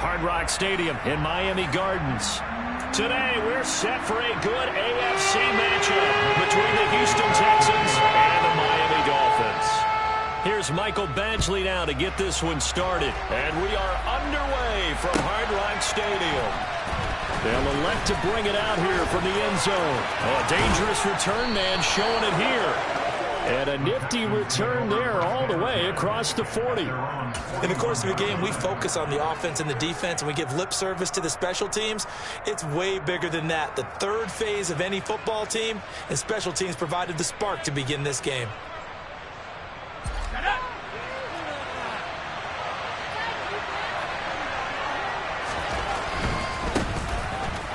Hard Rock Stadium in Miami Gardens. Today, we're set for a good AFC matchup between the Houston Texans and the Miami Dolphins. Here's Michael Badgley now to get this one started. And we are underway from Hard Rock Stadium. They'll elect to bring it out here from the end zone. Oh, a dangerous return man showing it here. And a nifty return there all the way across the 40. In the course of a game, we focus on the offense and the defense, and we give lip service to the special teams. It's way bigger than that. The third phase of any football team, and special teams provided the spark to begin this game.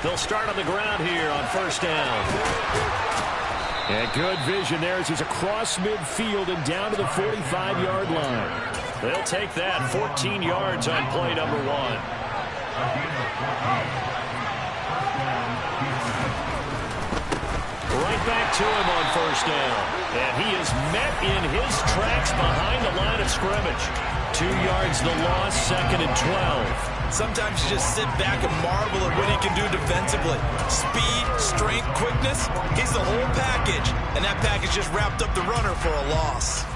They'll start on the ground here on first down. And good vision there as he's across midfield and down to the 45-yard line. They'll take that 14 yards on play number 1. Right back to him on first down. And he is met in his tracks behind the line of scrimmage. 2 yards the loss, second and 12. Sometimes you just sit back and marvel at what he can do defensively. Speed, strength, quickness, he's the whole package. And that package just wrapped up the runner for a loss.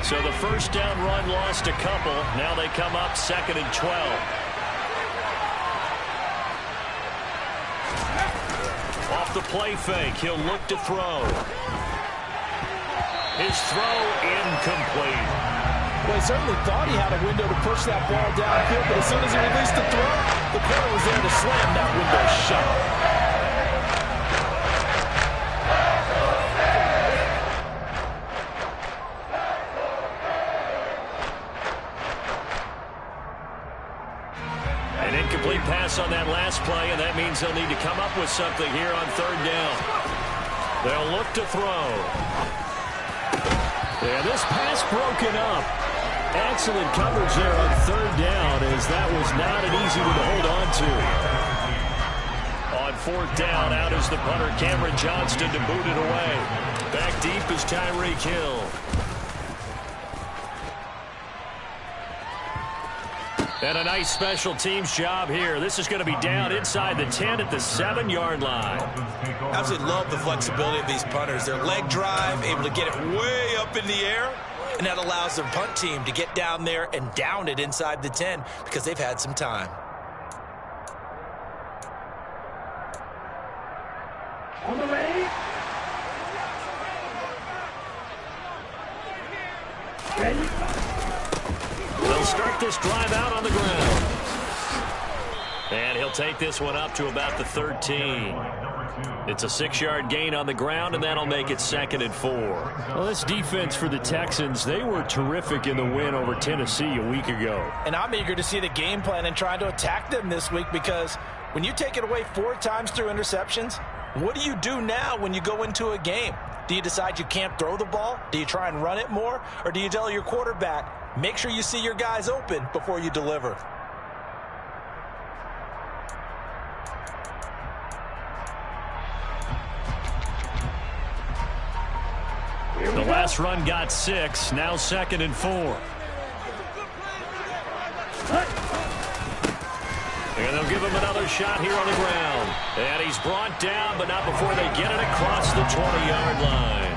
So the first down run lost a couple. Now they come up second and 12. Off the play fake, he'll look to throw. His throw incomplete. Well, he certainly thought he had a window to push that ball downfield, but as soon as he released the throw, the corner was there to slam that window shut. An incomplete pass on that last play, and that means they'll need to come up with something here on third down. They'll look to throw. And this pass broken up. Excellent coverage there on third down, as that was not an easy one to hold on to. On fourth down, out is the punter, Cameron Johnston, to boot it away. Back deep is Tyreek Hill. And a nice special teams job here. This is going to be down inside the 10 at the 7-yard line. Absolutely love the flexibility of these punters. Their leg drive, able to get it way up in the air, and that allows their punt team to get down there and down it inside the 10 because they've had some time. On the way. Ready? They'll start this drive out on the ground. And he'll take this one up to about the 13. It's a 6-yard gain on the ground, and that'll make it second and 4. Well, this defense for the Texans, they were terrific in the win over Tennessee a week ago. And I'm eager to see the game plan and trying to attack them this week, because when you take it away 4 times through interceptions, what do you do now when you go into a game? Do you decide you can't throw the ball? Do you try and run it more? Or do you tell your quarterback, make sure you see your guys open before you deliver? The last run got 6, now second and 4. And they'll give him another shot here on the ground. And he's brought down, but not before they get it across the 20-yard line.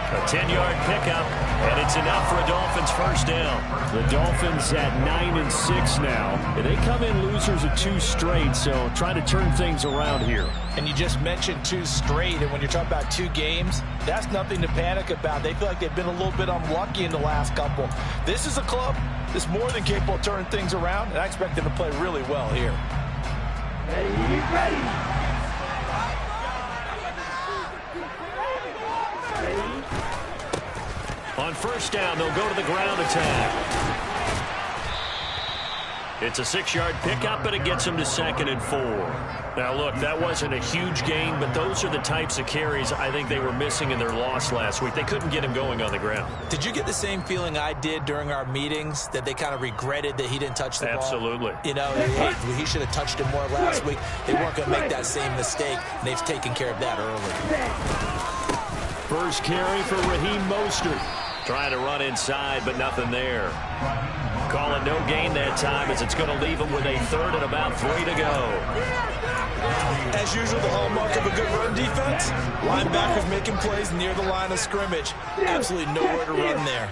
A 10-yard pickup, and it's enough for a Dolphins first down. The Dolphins at 9-6 now. And they come in losers of 2 straight, so trying to turn things around here. And you just mentioned 2 straight, and when you're talking about 2 games, that's nothing to panic about. They feel like they've been a little bit unlucky in the last couple. This is a club that's more than capable of turning things around, and I expect them to play really well here. Ready. On first down, they'll go to the ground attack. It's a 6-yard pickup, but it gets them to second and 4. Now, look, that wasn't a huge gain, but those are the types of carries I think they were missing in their loss last week. They couldn't get him going on the ground. Did you get the same feeling I did during our meetings, that they kind of regretted that he didn't touch the ball? Absolutely. You know, he should have touched it more last week. They weren't going to make that same mistake, and they've taken care of that early. First carry for Raheem Mostert. Trying to run inside, but nothing there. Calling no gain that time as it's going to leave him with a third and about 3 to go. As usual, the hallmark of a good run defense, linebackers making plays near the line of scrimmage. Absolutely nowhere to run there.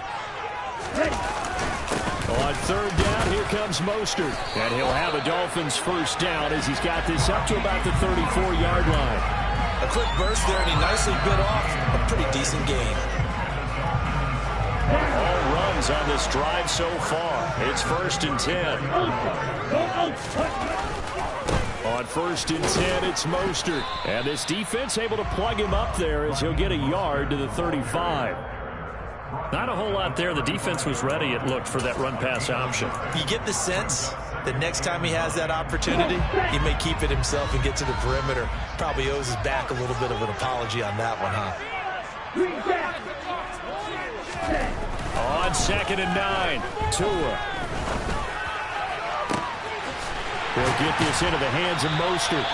On third down, here comes Mostert. And he'll have a Dolphins first down as he's got this up to about the 34-yard line. A quick burst there, and he nicely bit off a pretty decent gain. All runs on this drive so far. It's 1st and 10. On 1st and 10, it's Mostert. And this defense able to plug him up there as he'll get a yard to the 35. Not a whole lot there. The defense was ready, it looked, for that run-pass option. You get the sense that next time he has that opportunity, he may keep it himself and get to the perimeter. Probably owes his back a little bit of an apology on that one, huh? On 2nd and 9, Tua. He'll get this into the hands of Mostert.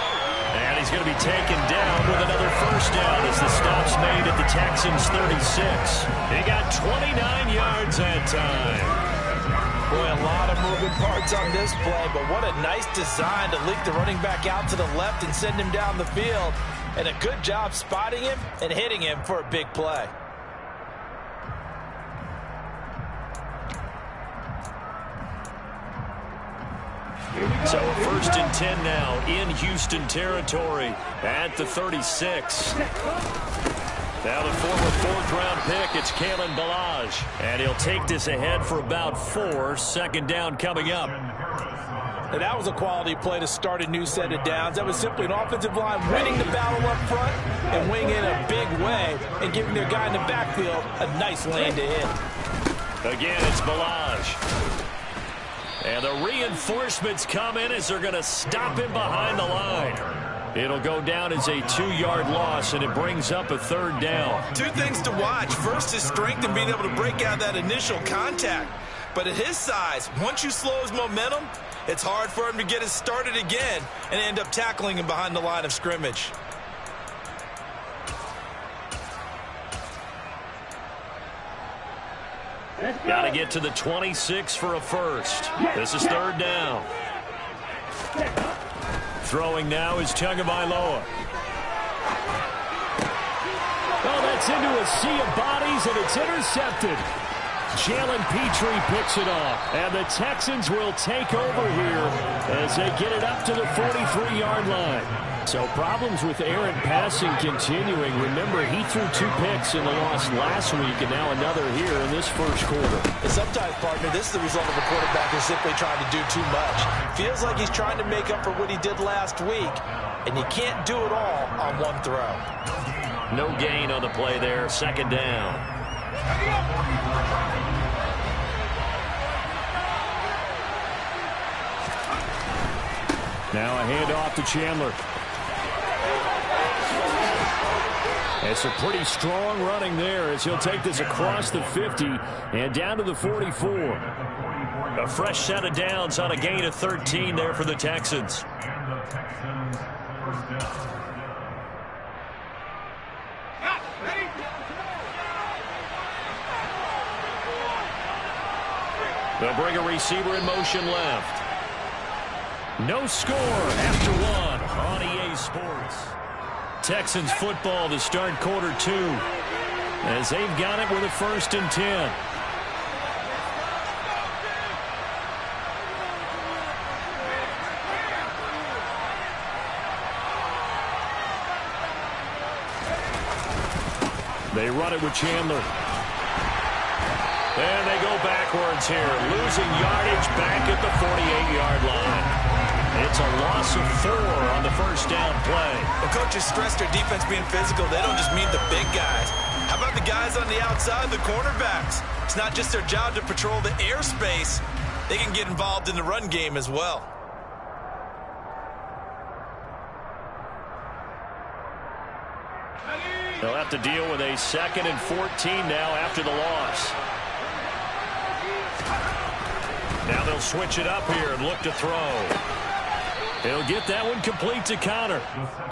And he's going to be taken down with another first down as the stop's made at the Texans' 36. He got 29 yards that time. Boy, a lot of moving parts on this play, but what a nice design to leak the running back out to the left and send him down the field. And a good job spotting him and hitting him for a big play. So 1st and 10 now in Houston territory at the 36. Now the former 4th-round pick, it's Kalen Ballage. And he'll take this ahead for about 4. 2nd down coming up. And that was a quality play to start a new set of downs. That was simply an offensive line winning the battle up front and winging in a big way and giving their guy in the backfield a nice lane to hit. Again, it's Ballage. And the reinforcements come in as they're going to stop him behind the line. It'll go down as a 2-yard loss, and it brings up a 3rd down. 2 things to watch. First, his strength and being able to break out that initial contact. But at his size, once you slow his momentum, it's hard for him to get it started again and end up tackling him behind the line of scrimmage. Got to get to the 26 for a first. This is 3rd down. Throwing now is Tagovailoa. Oh, that's into a sea of bodies, and it's intercepted. Jalen Petrie picks it off, and the Texans will take over here as they get it up to the 43-yard line. So problems with Aaron passing continuing. Remember, he threw 2 picks in the loss last week, and now another here in this first quarter. And sometimes, partner, this is the result of a quarterback who's simply trying to do too much. Feels like he's trying to make up for what he did last week, and you can't do it all on one throw. No gain on the play there. 2nd down. Now a handoff to Chandler. It's a pretty strong running there as he'll take this across the 50 and down to the 44. A fresh set of downs on a gain of 13 there for the Texans. They'll bring a receiver in motion left. No score after 1 on EA Sports. Texans football to start quarter 2 as they've got it with a 1st and 10. They run it with Chandler. And they go backwards here, losing yardage back at the 48-yard line. It's a loss of 4 on the first down play. The coaches stress their defense being physical. They don't just mean the big guys. How about the guys on the outside, the cornerbacks? It's not just their job to patrol the airspace. They can get involved in the run game as well. They'll have to deal with a 2nd and 14 now after the loss. Now they'll switch it up here and look to throw. He'll get that one complete to Connor.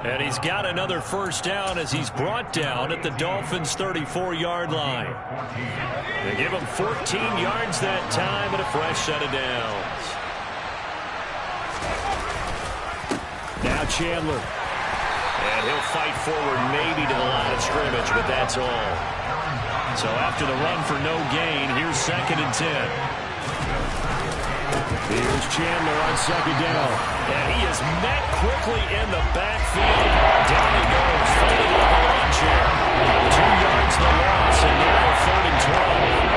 And he's got another first down as he's brought down at the Dolphins' 34-yard line. They give him 14 yards that time and a fresh set of downs. Now Chandler. And he'll fight forward maybe to the line of scrimmage, but that's all. So after the run for no gain, here's 2nd and 10. Here's Chandler on 2nd down. And he is met quickly in the backfield. Down he goes, folded like a lawn chair. 2 yards the loss, and now 3rd and 12.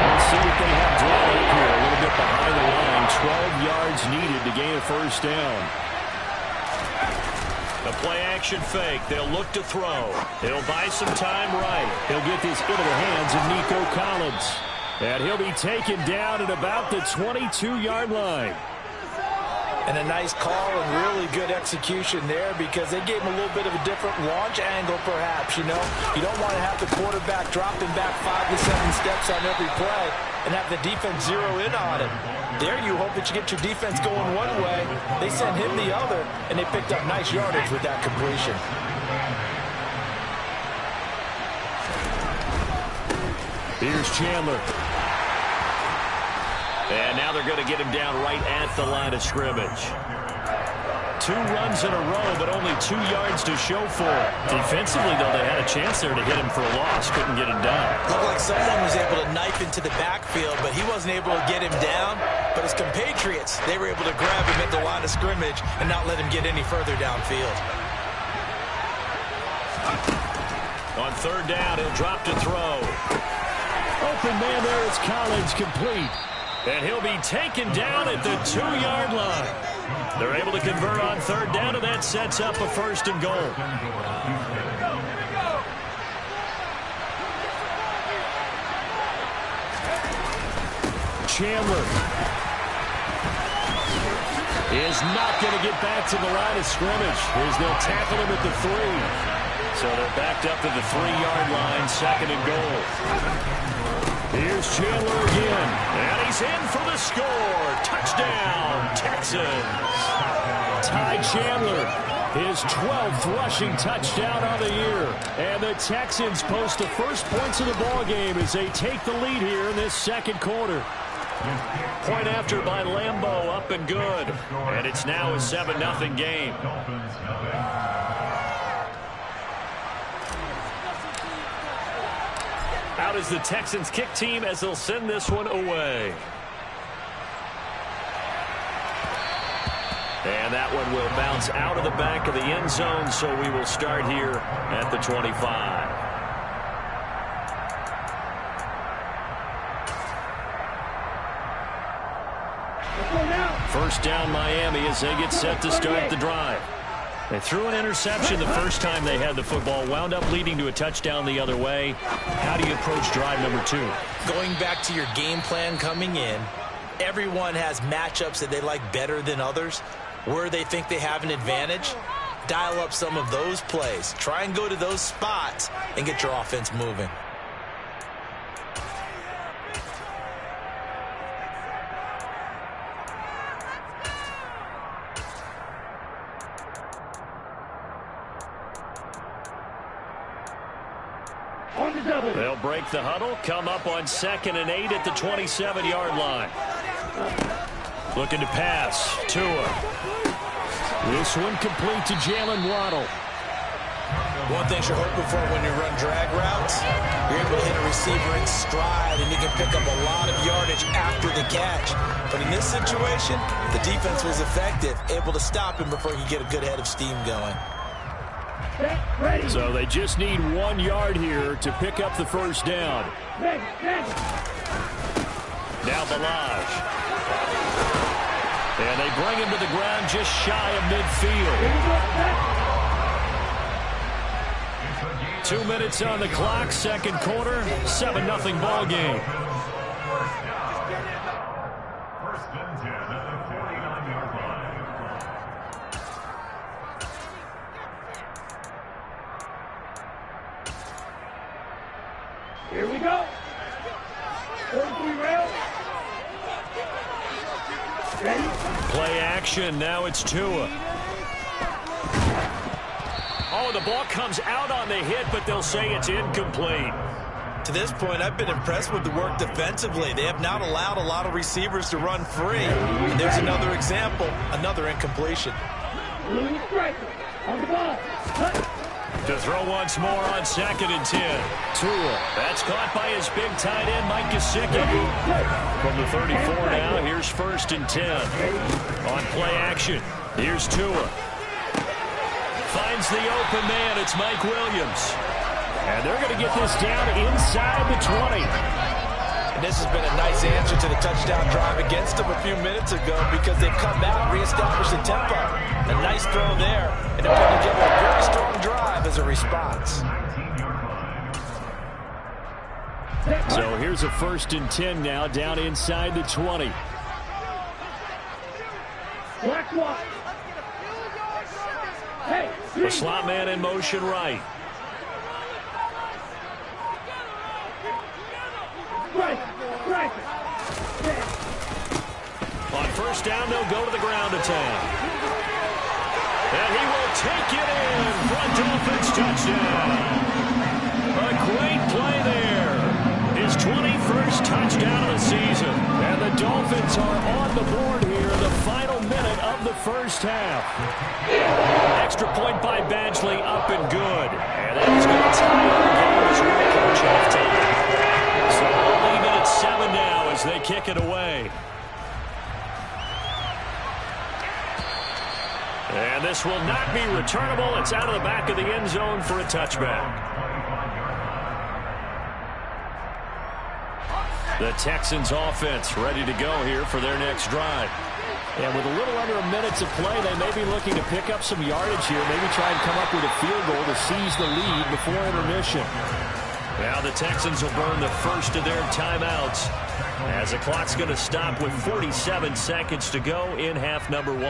Let's see what they have drawn up here. A little bit behind the line. 12 yards needed to gain a first down. A play-action fake. They'll look to throw. He'll buy some time right. He'll get this into the hands of Nico Collins. And he'll be taken down at about the 22-yard line. And a nice call and really good execution there because they gave him a little bit of a different launch angle perhaps, you know. You don't want to have the quarterback dropping back 5 to 7 steps on every play and have the defense zero in on him. There you hope that you get your defense going one way. They sent him the other, and they picked up nice yardage with that completion. Here's Chandler. And now they're going to get him down right at the line of scrimmage. 2 runs in a row, but only 2 yards to show for it. Defensively, though, they had a chance there to hit him for a loss. Couldn't get it done. Looked like someone was able to knife into the backfield, but he wasn't able to get him down. But his compatriots, they were able to grab him at the line of scrimmage and not let him get any further downfield. On 3rd down, he'll drop to throw. Open man there is Collins, complete. And he'll be taken down at the 2-yard line. They're able to convert on 3rd down, and that sets up a 1st and goal. Chandler is not going to get back to the line of scrimmage as they'll tackle him at the 3. So they're backed up to the 3-yard line, 2nd and goal. Here's Chandler again, and he's in for the score. Touchdown, Texans. Ty Chandler, his 12th rushing touchdown of the year. And the Texans post the first points of the ballgame as they take the lead here in this 2nd quarter. Point after by Lambeau, up and good. And it's now a 7-0 game. Out is the Texans kick team as they'll send this one away. And that one will bounce out of the back of the end zone, so we will start here at the 25. First down Miami as they get set to start the drive. They threw an interception the first time they had the football, wound up leading to a touchdown the other way. How do you approach drive number 2? Going back to your game plan coming in, everyone has matchups that they like better than others. Where they think they have an advantage, dial up some of those plays. Try and go to those spots and get your offense moving. They'll break the huddle, come up on 2nd and 8 at the 27-yard line. Looking to pass. Tua. This one complete to Jalen Waddle. One thing you're hoping for when you run drag routes, you're able to hit a receiver in stride, and you can pick up a lot of yardage after the catch. But in this situation, the defense was effective, able to stop him before he could get a good head of steam going. So they just need 1 yard here to pick up the first down. Now Balaj. And they bring him to the ground just shy of midfield. 2 minutes on the clock, 2nd quarter, 7-0 ball game. Here we go. 43 rail. Ready? Play action. Now it's Tua. Oh, the ball comes out on the hit, but they'll say it's incomplete. To this point, I've been impressed with the work defensively. They have not allowed a lot of receivers to run free. And there's another example, another incompletion. On the ball. To throw once more on 2nd and 10. Tua. That's caught by his big tight end, Mike Gesicki. From the 34 now, here's 1st and 10. On play action, here's Tua. Finds the open man. It's Mike Williams. And they're going to get this down inside the 20. And this has been a nice answer to the touchdown drive against them a few minutes ago because they've come out and reestablished the tempo. A nice throw there, and they're putting together a very strong drive as a response. So here's a 1st and 10 now, down inside the 20. Hey, The slot man in motion right. On 1st down, they'll go to the ground attack. And he will take it in. Front Dolphins touchdown. A great play there. His 21st touchdown of the season. And the Dolphins are on the board here in the final minute of the first half. Extra point by Badgley, up and good. And that is going to tie up the game as we approach halftime. So we'll leave it at 7 now as they kick it away. And this will not be returnable. It's out of the back of the end zone for a touchback. The Texans offense ready to go here for their next drive. And with a little under a minute to play, they may be looking to pick up some yardage here, maybe try and come up with a field goal to seize the lead before intermission. Now the Texans will burn the first of their timeouts as the clock's going to stop with 47 seconds to go in half number 1.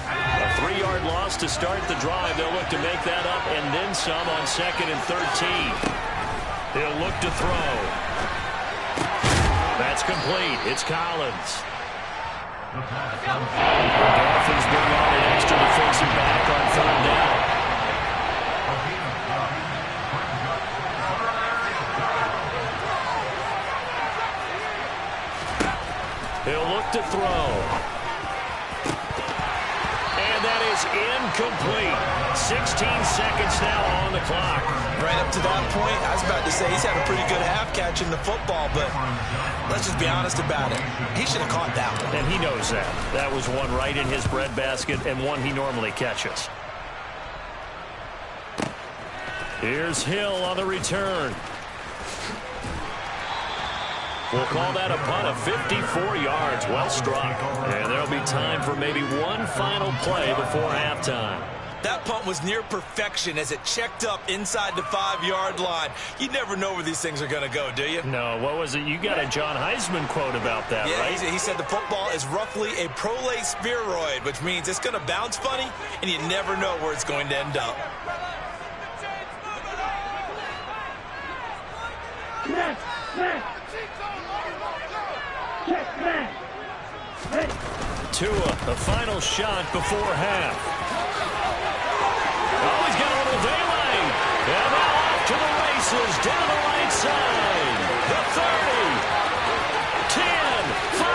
A 3-yard loss to start the drive. They'll look to make that up and then some on 2nd and 13. He'll look to throw. That's complete. It's Collins. The Dolphins bring on an extra defensive back on 3rd down. He'll look to throw. And that is incomplete. 16 seconds now on the clock. Right up to that point, I was about to say he's had a pretty good half catching the football, but let's just be honest about it. He should have caught that one. And he knows that. That was one right in his breadbasket and one he normally catches. Here's Hill on the return. We'll call that a punt of 54 yards. Well struck. And there'll be time for maybe one final play before halftime. That punt was near perfection as it checked up inside the 5-yard line. You never know where these things are going to go, do you? No, what was it? You got a John Heisman quote about that, yeah, right? He said the football is roughly a prolate spheroid, which means it's going to bounce funny, and you never know where it's going to end up. Tua, the final shot before half. Oh, he's got a little daylight. And now off to the races down the right side. The 30, 10, 5,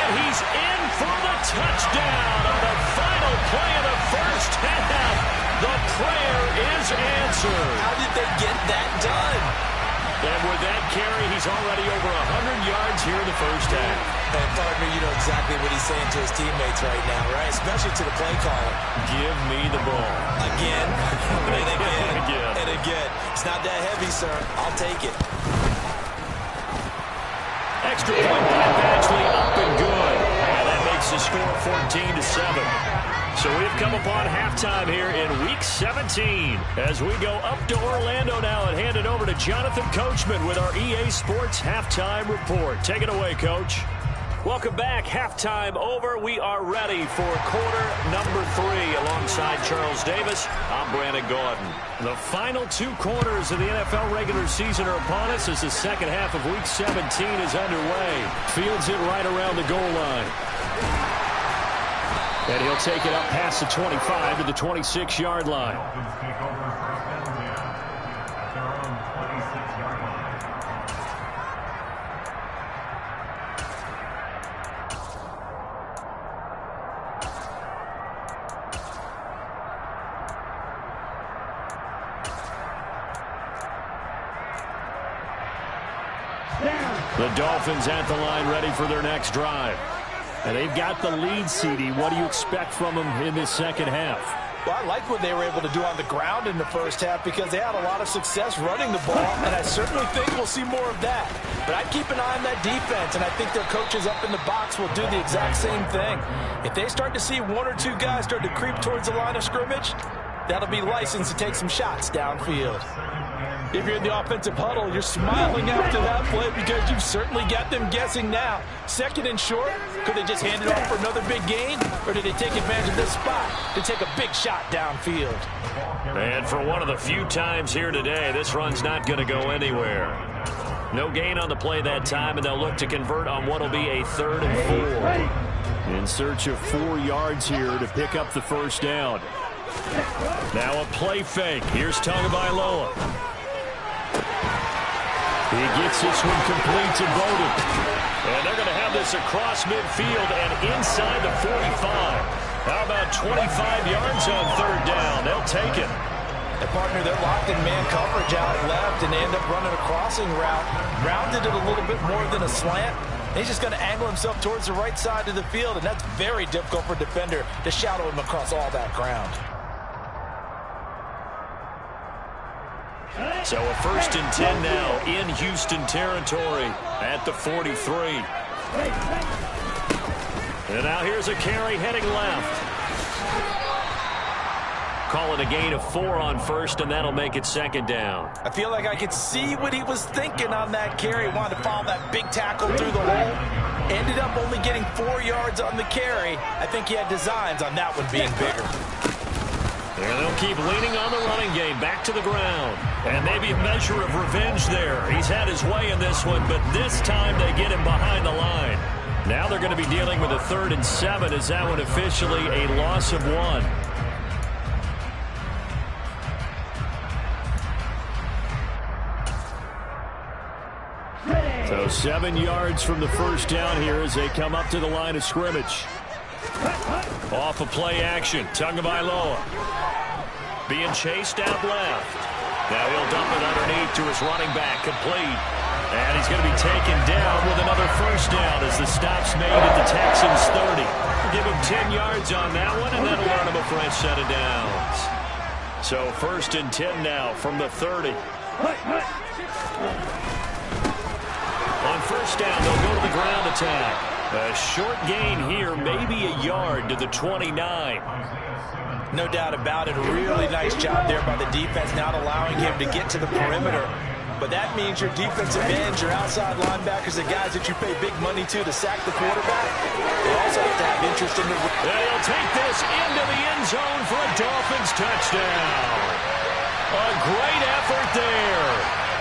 and he's in for the touchdown on the final play of the first half. The prayer is answered. How did they get that done? And with that carry, he's already over 100 yards here in the first half. And partner, you know exactly what he's saying to his teammates right now, right? Especially to the play caller. Give me the ball. Again, and again, and again. It's not that heavy, sir. I'll take it. Extra point by Badgley, up and good. And that makes the score 14-7. So we've come upon halftime here in Week 17 as we go up to Orlando now and hand it over to Jonathan Coachman with our EA Sports Halftime Report. Take it away, Coach. Welcome back. Halftime over. We are ready for quarter number 3 alongside Charles Davis. I'm Brandon Gaudin. The final 2 quarters of the NFL regular season are upon us as the second half of Week 17 is underway. Fields it right around the goal line. And he'll take it up past the 25 to the 26-yard line. The Dolphins at the line ready for their next drive. And they've got the lead, CD. What do you expect from them in this second half? Well, I like what they were able to do on the ground in the first half because they had a lot of success running the ball, and I certainly think we'll see more of that. But I'd keep an eye on that defense, and I think their coaches up in the box will do the exact same thing. If they start to see one or two guys start to creep towards the line of scrimmage, that'll be licensed to take some shots downfield. If you're in the offensive huddle, you're smiling after that play because you've certainly got them guessing now. Second and short, could they just hand it off for another big gain? Or did they take advantage of this spot to take a big shot downfield? And for one of the few times here today, this run's not going to go anywhere. No gain on the play that time, and they'll look to convert on what will be a 3rd and 4. In search of 4 yards here to pick up the first down. Now a play fake. Here's Tagovailoa. He gets this one complete to Bowden. And they're going to have this across midfield and inside the 45. How about 25 yards on 3rd down? They'll take it. And partner, they're locked in man coverage out left, and they end up running a crossing route. Rounded it a little bit more than a slant. He's just going to angle himself towards the right side of the field, and that's very difficult for a defender to shadow him across all that ground. So a 1st and 10 now in Houston territory at the 43. And now here's a carry heading left. Call it a gain of 4 on 1st, and that'll make it 2nd down. I feel like I could see what he was thinking on that carry. Wanted to follow that big tackle through the hole. Ended up only getting 4 yards on the carry. I think he had designs on that one being bigger. And they'll keep leaning on the running game back to the ground. And maybe a measure of revenge there. He's had his way in this one, but this time they get him behind the line. Now they're going to be dealing with a 3rd and 7. Is that one officially a loss of 1? So 7 yards from the first down here as they come up to the line of scrimmage. Off of play action, Tagovailoa being chased out left. Now he'll dump it underneath to his running back, complete. And he's going to be taken down with another first down as the stop's made at the Texans 30. Give him 10 yards on that one, and that'll earn him a fresh set of downs. So 1st and 10 now from the 30. On first down, they'll go to the ground attack. A short gain here, maybe a yard to the 29. No doubt about it. A really nice job there by the defense, not allowing him to get to the perimeter. But that means your defensive ends, your outside linebackers, the guys that you pay big money to sack the quarterback, they also have to have interest in the... They'll take this into the end zone for a Dolphins touchdown. A great effort there.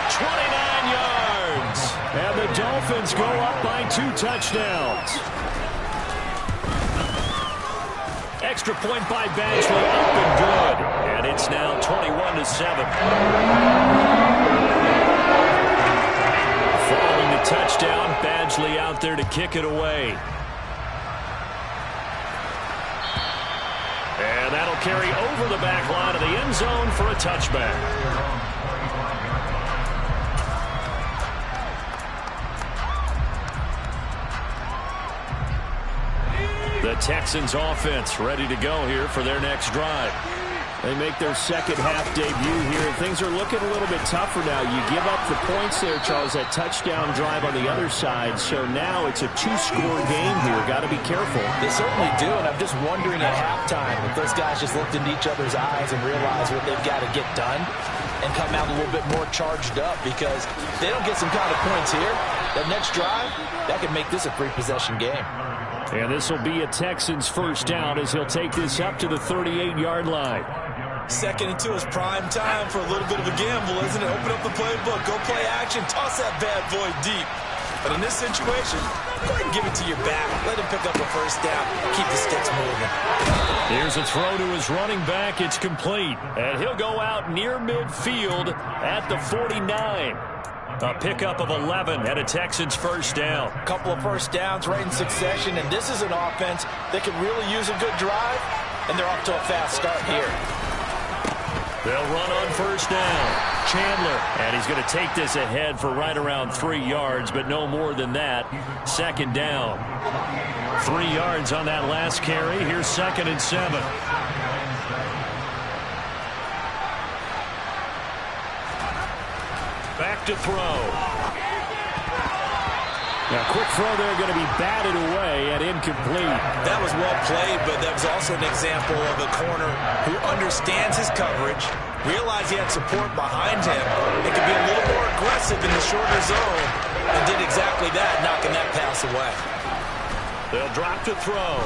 29 yards. And the Dolphins go up by 2 touchdowns. Extra point by Badgley, up and good. And it's now 21-7. Following the touchdown, Badgley out there to kick it away. And that'll carry over the back line of the end zone for a touchback. The Texans offense ready to go here for their next drive. They make their second half debut here. Things are looking a little bit tougher now. You give up the points there, Charles, that touchdown drive on the other side. So now it's a 2-score game here. Got to be careful. They certainly do, and I'm just wondering at halftime if those guys just looked into each other's eyes and realized what they've got to get done and come out a little bit more charged up, because if they don't get some kind of points here, that next drive, that could make this a 3-possession game. And this will be a Texans first down as he'll take this up to the 38-yard line. 2nd and 2 is prime time for a little bit of a gamble, isn't it? Open up the playbook, go play action, toss that bad boy deep. But in this situation, go ahead and give it to your back. Let him pick up a first down. Keep the sticks moving. Here's a throw to his running back. It's complete. And he'll go out near midfield at the 49. A pickup of 11 and a Texans first down. A couple of first downs right in succession, and this is an offense that could really use a good drive, and they're off to a fast start here. They'll run on first down. Chandler, and he's going to take this ahead for right around 3 yards, but no more than that. Second down. 3 yards on that last carry. Here's 2nd and 7. Back to throw. Now, quick throw there, going to be batted away and incomplete. That was well played, but that was also an example of a corner who understands his coverage, realized he had support behind him, and could be a little more aggressive in the shorter zone, and did exactly that, knocking that pass away. They'll drop to throw.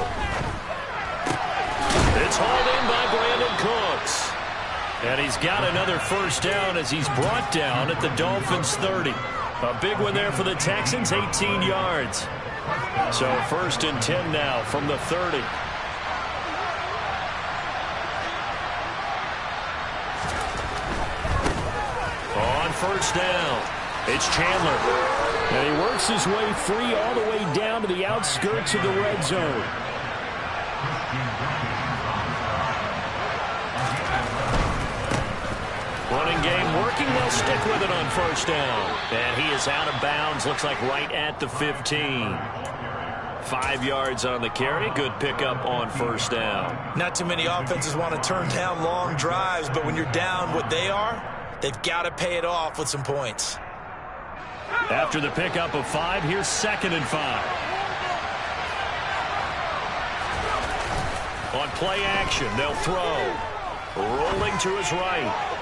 It's hauled in by Brandon Cooks. And he's got another first down as he's brought down at the Dolphins' 30. A big one there for the Texans, 18 yards. So 1st and 10 now from the 30. On first down, it's Chandler. And he works his way free all the way down to the outskirts of the red zone. Running game working. They'll stick with it on first down. And he is out of bounds. Looks like right at the 15. 5 yards on the carry. Good pickup on first down. Not too many offenses want to turn down long drives, but when you're down what they are, they've got to pay it off with some points. After the pickup of 5, here's 2nd and 5. On play action, they'll throw. Rolling to his right.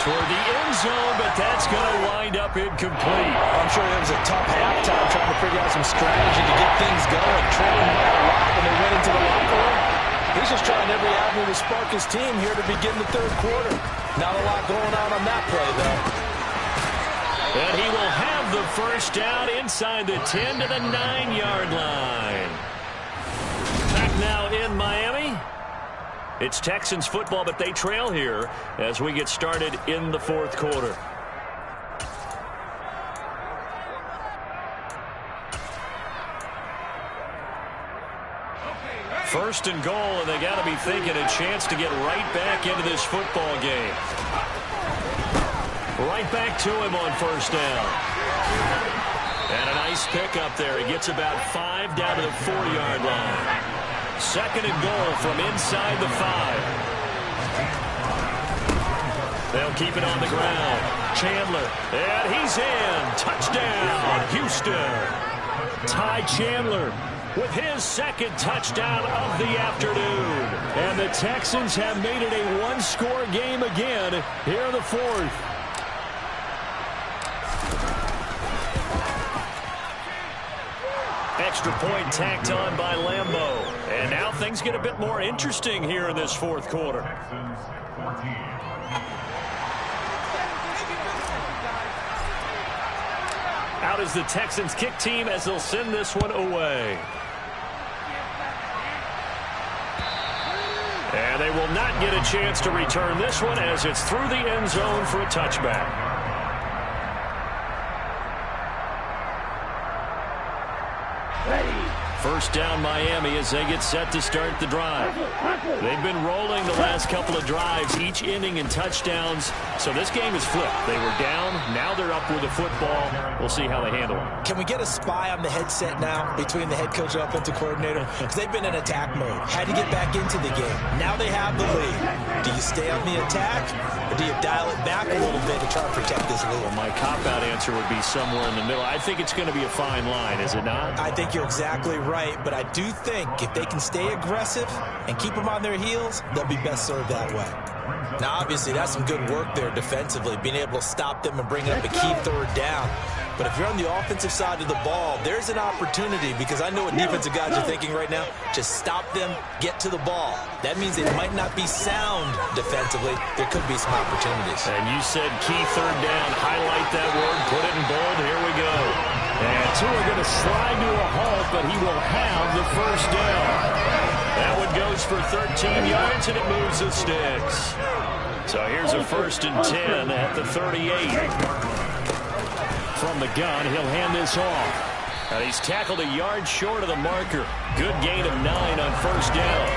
Toward the end zone, but that's going to wind up incomplete. I'm sure it was a tough halftime trying to figure out some strategy to get things going. Trailing by a lot when they went into the locker room. He's just trying every avenue to spark his team here to begin the 3rd quarter. Not a lot going on that play, though. And he will have the first down inside the 10 to the 9-yard line. Back now in Miami. It's Texans football, but they trail here as we get started in the 4th quarter. First and goal, and they got to be thinking a chance to get right back into this football game. Right back to him on first down. And a nice pickup there. He gets about 5 down to the 4-yard line. 2nd and goal from inside the 5. They'll keep it on the ground. Chandler, and he's in. Touchdown, Houston. Ty Chandler with his 2nd touchdown of the afternoon. And the Texans have made it a one-score game again here in the 4th. Extra point tacked on by Lambeau. And now things get a bit more interesting here in this 4th quarter. Out is the Texans kick team as they'll send this one away. And they will not get a chance to return this one as it's through the end zone for a touchback. First down Miami as they get set to start the drive. They've been rolling the last couple of drives, each inning in touchdowns. So this game is flipped. They were down. Now they're up with the football. We'll see how they handle it. Can we get a spy on the headset now between the head coach and offensive coordinator? Because they've been in attack mode. Had to get back into the game. Now they have the lead. Do you stay on the attack or do you dial it back a little bit to try to protect this lead? Well, my cop-out answer would be somewhere in the middle. I think it's going to be a fine line, is it not? I think you're exactly right, but I do think if they can stay aggressive and keep them on their heels, they'll be best served that way. Now, obviously, that's some good work there defensively, being able to stop them and bring up a key 3rd down. But if you're on the offensive side of the ball, there's an opportunity, because I know what defensive guys are thinking right now. Just stop them, get to the ball. That means they might not be sound defensively. There could be some opportunities. And you said key 3rd down. Highlight that word, put it in bold. Here we go. And Tua going to slide to a halt, but he will have the first down. That one goes for 13 yards, and it moves the sticks. So here's a 1st and 10 at the 38. From the gun, he'll hand this off. And he's tackled a yard short of the marker. Good gain of 9 on 1st down.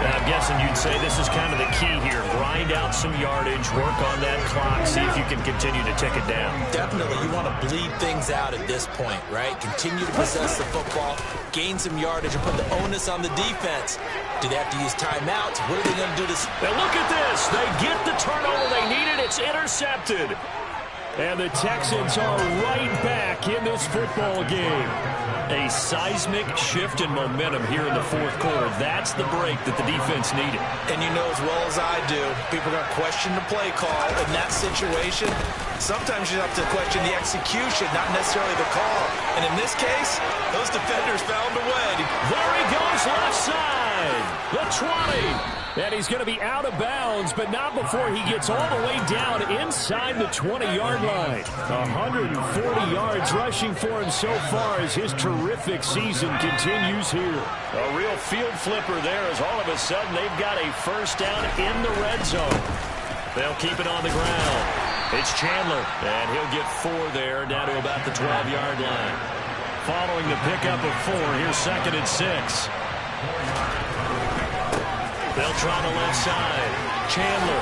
Now, I'm guessing you'd say this is kind of the key here. Grind out some yardage, work on that clock, see if you can continue to tick it down. Definitely. You want to bleed things out at this point, right? Continue to possess the football, gain some yardage, and put the onus on the defense. Do they have to use timeouts? What are they going to do this? Now look at this. They get the turnover they needed. It's intercepted. And the Texans are right back in this football game. A seismic shift in momentum here in the 4th quarter. That's the break that the defense needed. And you know as well as I do, people are going to question the play call in that situation. Sometimes you have to question the execution, not necessarily the call. And in this case, those defenders found a way. There he goes, left side. The 20. And he's going to be out of bounds, but not before he gets all the way down inside the 20-yard line. 140 yards rushing for him so far as his terrific season continues here. A real field flipper there as all of a sudden they've got a 1st down in the red zone. They'll keep it on the ground. It's Chandler, and he'll get 4 there down to about the 12-yard line. Following the pickup of 4, here's 2nd and 6. They'll try the left side. Chandler.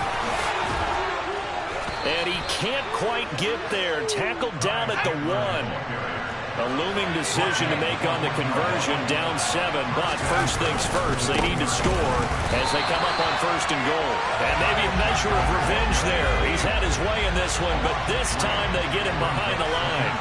And he can't quite get there. Tackled down at the 1. A looming decision to make on the conversion, down 7. But first things first, they need to score as they come up on 1st and goal. And maybe a measure of revenge there. He's had his way in this one, but this time they get him behind the line.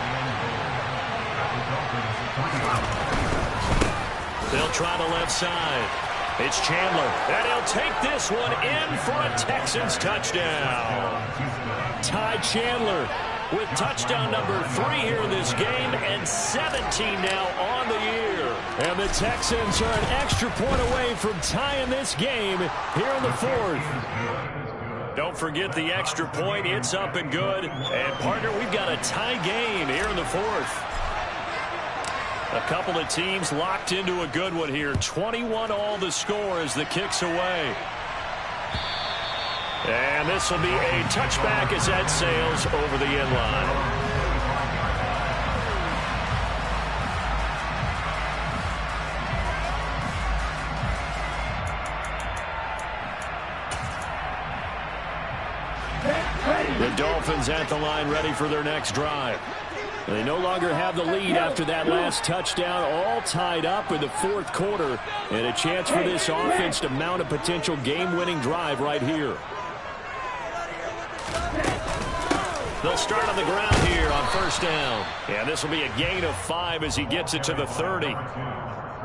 They'll try the left side. It's Chandler, and he'll take this one in for a Texans touchdown. Ty Chandler with touchdown number 3 here in this game, and 17 now on the year. And the Texans are an extra point away from tying this game here in the 4th. Don't forget the extra point. It's up and good. And, partner, we've got a tie game here in the 4th. A couple of teams locked into a good one here. 21-all the score as the kick's away. And this will be a touchback as that sails over the end line. The Dolphins at the line ready for their next drive. They no longer have the lead after that last touchdown, all tied up in the 4th quarter, and a chance for this offense to mount a potential game-winning drive right here. They'll start on the ground here on 1st down. And this will be a gain of 5 as he gets it to the 30.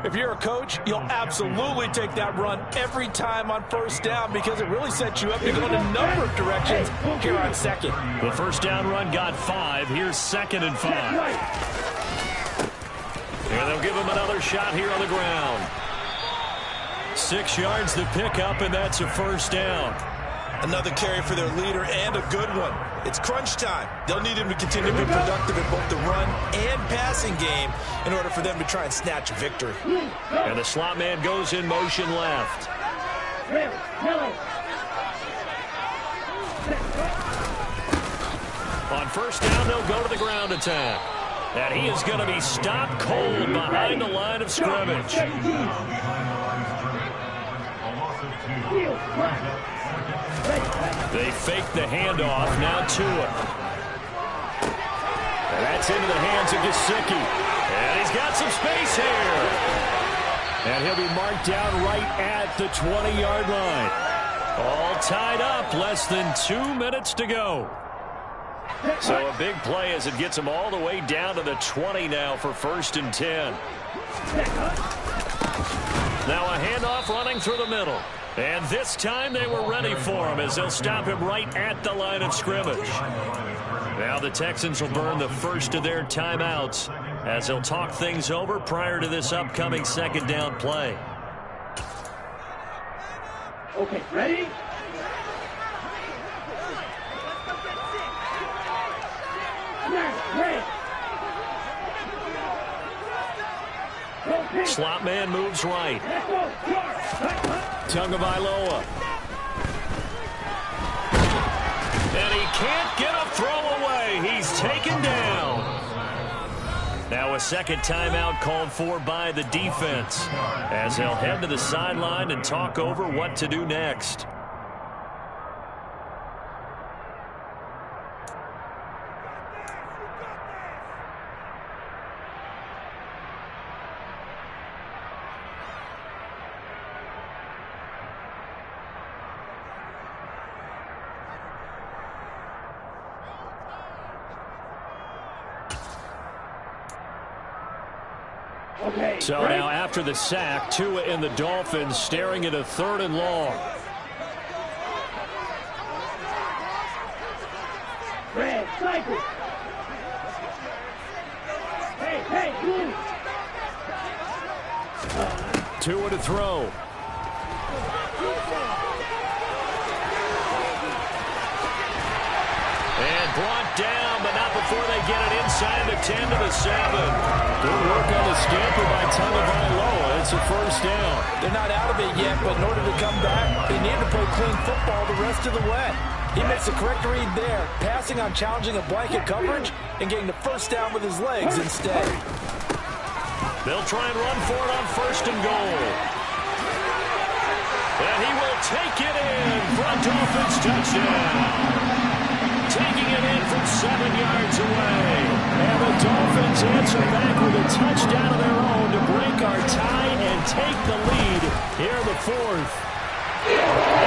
If you're a coach, you'll absolutely take that run every time on 1st down because it really sets you up to go in a number of directions here on 2nd. The 1st down run got 5. Here's 2nd and 5. And they'll give him another shot here on the ground. 6 yards the pickup, and that's a 1st down. Another carry for their leader and a good one. It's crunch time. They'll need him to continue to be productive in both the run and passing game in order for them to try and snatch a victory. And the slot man goes in motion left. On 1st down, they'll go to the ground attack. And he is going to be stopped cold behind the line of scrimmage. They fake the handoff, now Tua. And that's into the hands of Gesicki. And he's got some space here. And he'll be marked down right at the 20-yard line. All tied up, less than 2 minutes to go. So a big play as it gets him all the way down to the 20 now for 1st and 10. Now a handoff running through the middle. And this time they were ready for him as they'll stop him right at the line of scrimmage. Now the Texans will burn the first of their timeouts as they'll talk things over prior to this upcoming 2nd down play. Okay, ready? Slot man moves right. Tagovailoa. And he can't get a throw away. He's taken down. Now a second timeout called for by the defense as they'll head to the sideline and talk over what to do next. So now after the sack, Tua and the Dolphins staring at a 3rd and long. Red, cycle. Hey, blue. Tua to throw. And brought down, but not before they get it inside the 10 to the 7. Good work on the scamper by Tagovailoa. It's a first down. They're not out of it yet, but in order to come back, they need to play clean football the rest of the way. He makes the correct read there, passing on challenging a blanket coverage and getting the first down with his legs instead. They'll try and run for it on 1st and goal. And he will take it in for a Dolphins touchdown. Taking it in from 7 yards away. And the Dolphins answer back with a touchdown of their own to break our tie and take the lead here in the 4th.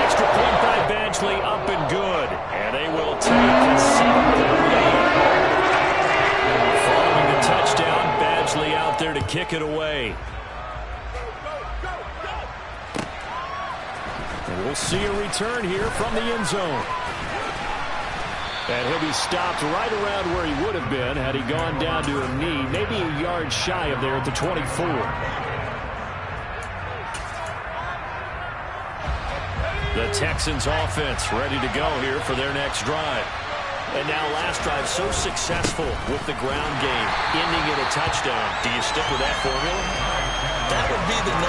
Extra point by Badgley up and good. And they will take a 7-point lead. Following the touchdown, Badgley out there to kick it away. And we'll see a return here from the end zone. And he'll be stopped right around where he would have been had he gone down to a knee, maybe a yard shy of there at the 24. The Texans offense ready to go here for their next drive. And now last drive so successful with the ground game, ending in a touchdown. Do you stick with that formula? That would be the #1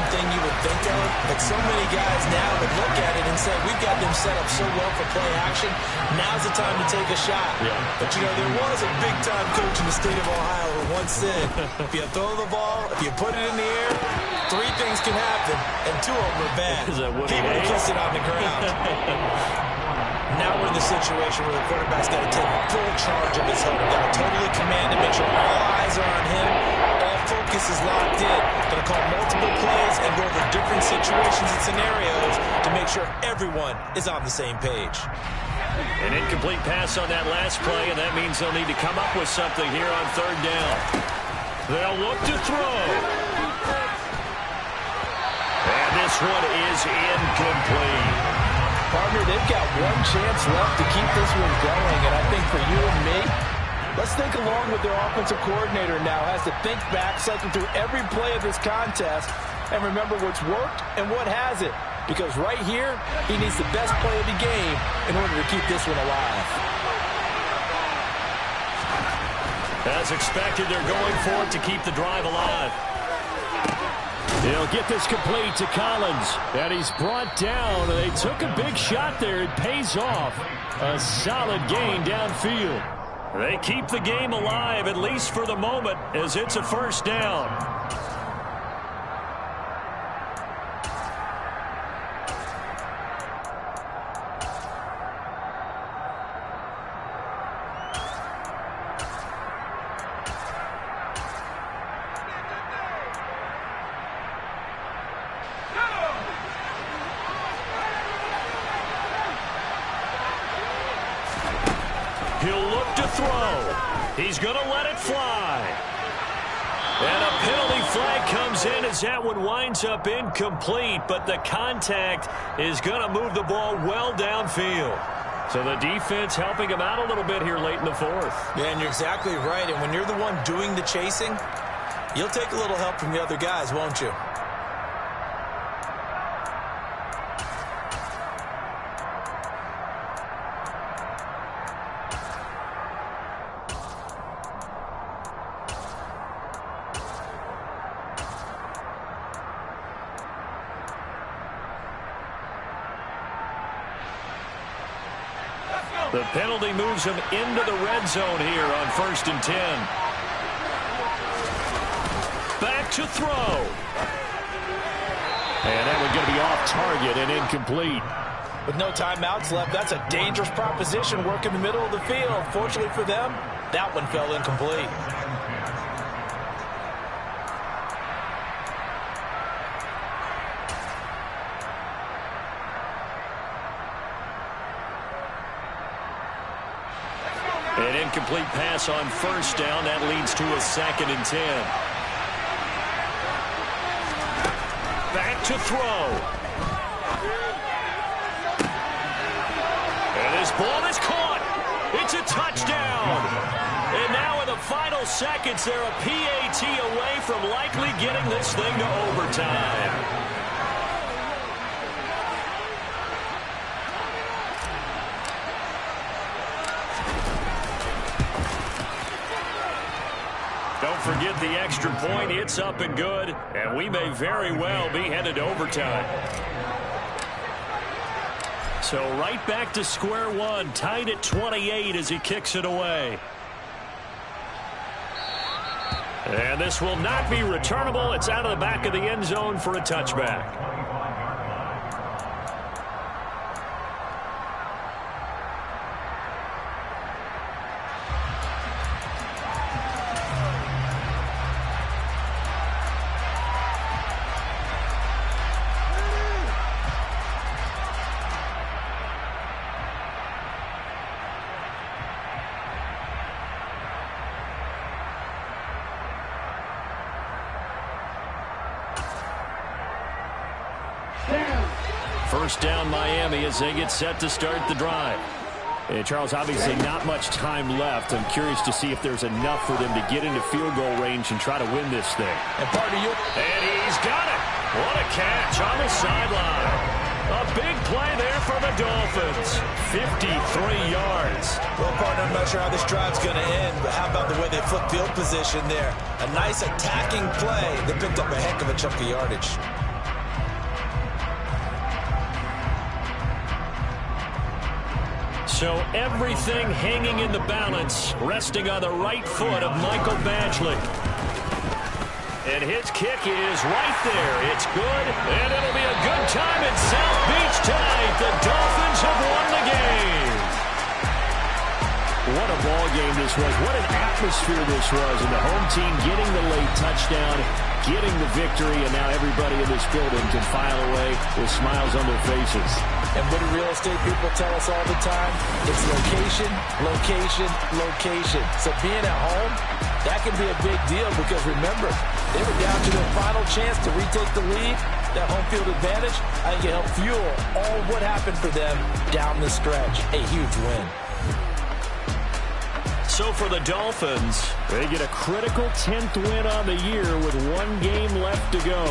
thing you would think of, but so many guys now would look at it and say, we've got them set up so well for play action, now's the time to take a shot. Yeah. But, you know, there was a big-time coach in the state of Ohio who once said, if you throw the ball, if you put it in the air, 3 things can happen, and 2 of them are bad. Is that what people kiss it on the ground. Now we're in the situation where the quarterback's got to take full charge of his helmet, got to totally command it, make sure all eyes are on him, all focus is locked in, going to call multiple plays and go over different situations and scenarios to make sure everyone is on the same page. An incomplete pass on that last play, and that means they'll need to come up with something here on 3rd down. They'll look to throw. And this one is incomplete. Partner, they've got one chance left to keep this one going, and I think for you and me, let's think along with their offensive coordinator now, has to think back, cycle through every play of this contest, and remember what's worked and what hasn't. Because right here, he needs the best play of the game in order to keep this one alive. As expected, they're going for it to keep the drive alive. He'll get this complete to Collins. And he's brought down. They took a big shot there. It pays off. A solid gain downfield. They keep the game alive, at least for the moment, as it's a first down. He'll look to throw. He's going to let it fly. And a penalty flag comes in as that one winds up incomplete, but the contact is going to move the ball well downfield. So the defense helping him out a little bit here late in the 4th. Yeah, and you're exactly right. And when you're the one doing the chasing, you'll take a little help from the other guys, won't you? The penalty moves him into the red zone here on 1st and 10. Back to throw. And that one's going to be off target and incomplete. With no timeouts left, that's a dangerous proposition. Work in the middle of the field. Fortunately for them, that one fell incomplete. An incomplete pass on 1st down. That leads to a 2nd and 10. Back to throw. And this ball is caught. It's a touchdown. And now in the final seconds, they're a PAT away from likely getting this thing to overtime. Don't forget the extra point. It's up and good, and we may very well be headed to overtime. So right back to square one, tied at 28 as he kicks it away. And this will not be returnable. It's out of the back of the end zone for a touchback. First down Miami as they get set to start the drive. And Charles, obviously not much time left. I'm curious to see if there's enough for them to get into field goal range and try to win this thing. And he's got it. What a catch on the sideline. A big play there for the Dolphins. 53 yards. Well, partner, I'm not sure how this drive's going to end, but how about the way they flip field position there? A nice attacking play that picked up a heck of a chunk of yardage. So everything hanging in the balance, resting on the right foot of Michael Badgley. And his kick is right there. It's good, and it'll be a good time in South Beach tonight. The Dolphins have won the game. What a ball game this was. What an atmosphere this was. And the home team getting the late touchdown, getting the victory, and now everybody in this building can file away with smiles on their faces. And what do real estate people tell us all the time? It's location, location, location. So being at home, that can be a big deal because remember, they were down to their final chance to retake the lead. That home field advantage, I think it helped fuel all what happened for them down the stretch. A huge win. So for the Dolphins, they get a critical 10th win on the year with one game left to go.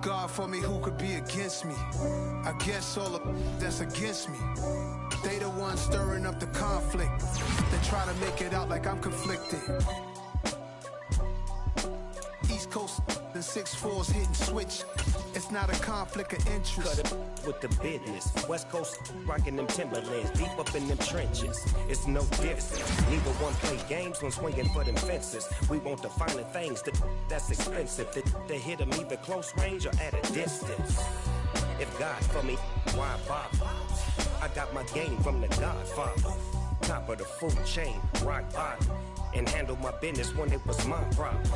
God for me, who could be against me? I guess all of that's against me. They the ones stirring up the conflict. They try to make it out like I'm conflicted. East Coast and 6'4's hitting switch. It's not a conflict of interest. Cut it with the business. West Coast rocking them Timberlands, deep up in them trenches. It's no difference. Neither one play games when swinging for them fences. We want the finer things that's expensive. To hit them either close range or at a distance. If God for me, why bother? I got my game from the Godfather. Top of the food chain, rock bottom. And handle my business when it was my problem.